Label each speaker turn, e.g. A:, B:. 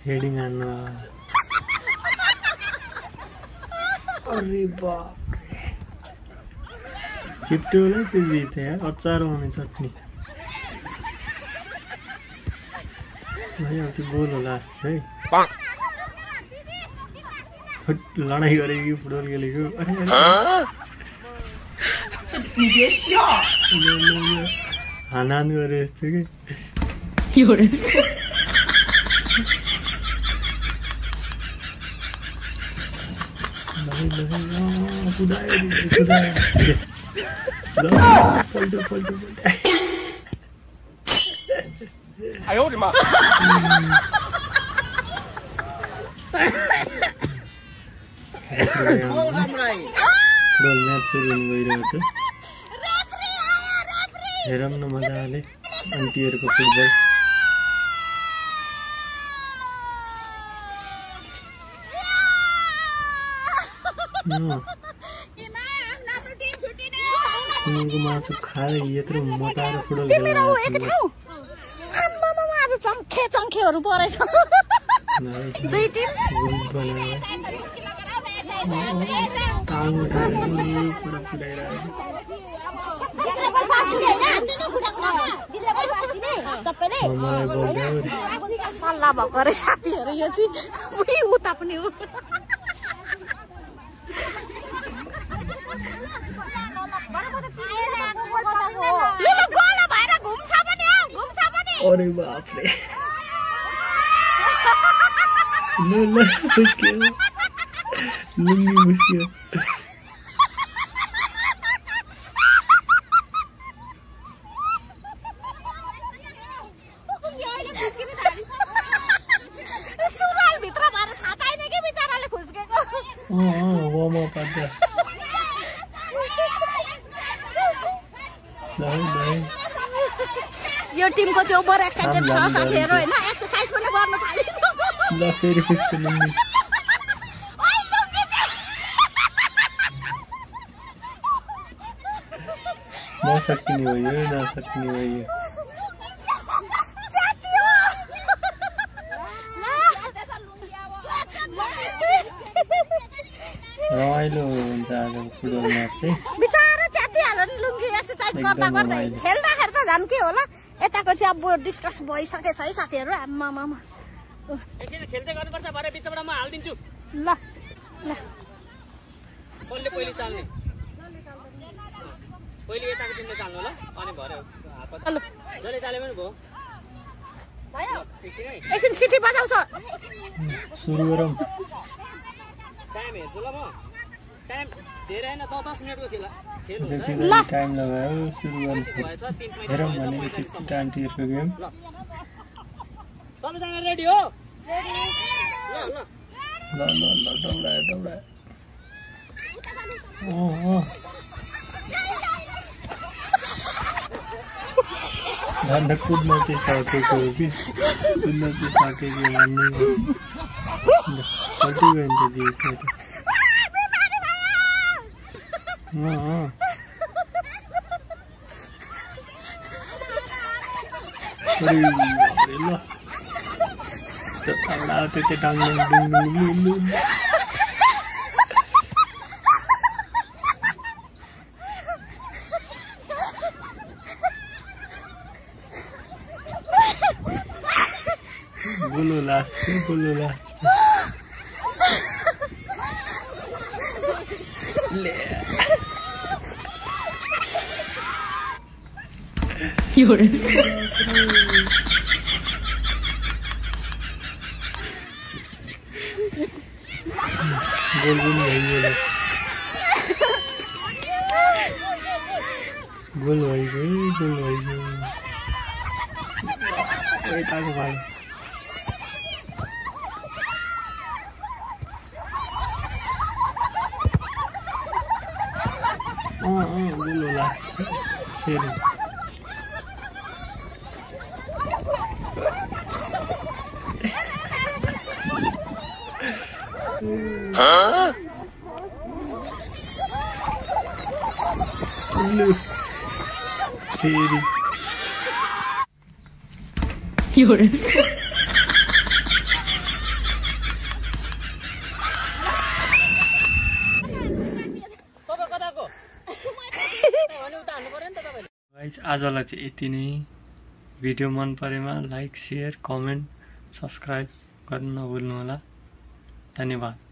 A: heading हान्नु अरे बाप चिप्टोलाई त्यो दिथे यार अचार आउने चटनी भाइ अब चाहिँ गोल होला जस्तो छ है लडाइँ गरेको फुटबल खेलेको हानान गरे जस्तो कि
B: 哎呦我的妈！
A: फुटबल म्याच सुरु हुन गइरहेको छ हेरौँ न मजाले आन्टीहरूको फुटबल सुँगुरको मासु खाए यत्रो मोटाएर फुटबल
C: चङ्खेहरू परेछ दुई टिम
A: टाङ उठाएर पुरा फुटाइरहेको
C: सल्लाह भएको अरे साथीहरू यो चाहिँ उता पनि हो
A: अरे बापरे ल मुस्कियो लुङ्गी मुस्कियो
C: यो टिमको चाहिँ ओभर एक्साइटेड छ साथीहरु हैन एक्सरसाइज पनि गर्न थालिसक्यो
A: ल फेरि फिस्को लुङ्गी नसक्ने हो यो नसक्ने हो यो रमाइलो हुन्छ आज फुटबल म्याच चाहिँ
C: बिचारा च्यातिहाल्यो नि लुङ्गी एक्सरसाइज गर्दा गर्दै खेल्दाखेरि त झन् के होला यताको चाहिँ अब डिस्कस भइसकेछ है साथीहरु आम्मामा
D: एकछिन खेल्दै गर्नुपर्छ भरे बिचबाट म हाल्दिन्छु
C: ल ल
D: कसले पहिले चाल्ने पहिले यताको टिमले चाल्नु ल अनि भरे
C: ल
D: जले चाले पनि भयो
C: भयो एकछिन सिटी बजाउँछ
A: सुरु गरौँ
D: टाइम हेर्छु ल म टाइम धेरै हैन 10 मिनेटको खेल
A: ल टाइम लगायो सुरु गर्नु हेरौँ भने एकछिन आन्टीहरुको गेम
D: सबैजना रेडी हो
A: ल ल ल दौडायो दौडायो झन्ड कुद्न चाहिँ सकेको हो कि कुद्न चाहिँ सकेको भन्ने कति गयो नि त दिएको ल तगडा त्यति टाङ्नु बोलो लास्ट ले गोल पनि भइगयो गोल भइगयो यताको भाइ गोल होला फेरि फेरि
D: तपाईँ कताको भने उता हाल्नु पर्यो नि त तपाईँले
A: गाइस आजलाई चाहिँ यति नै भिडियो मन परेमा लाइक शेयर कमेन्ट सब्सक्राइब गर्न नभुल्नु होला धन्यवाद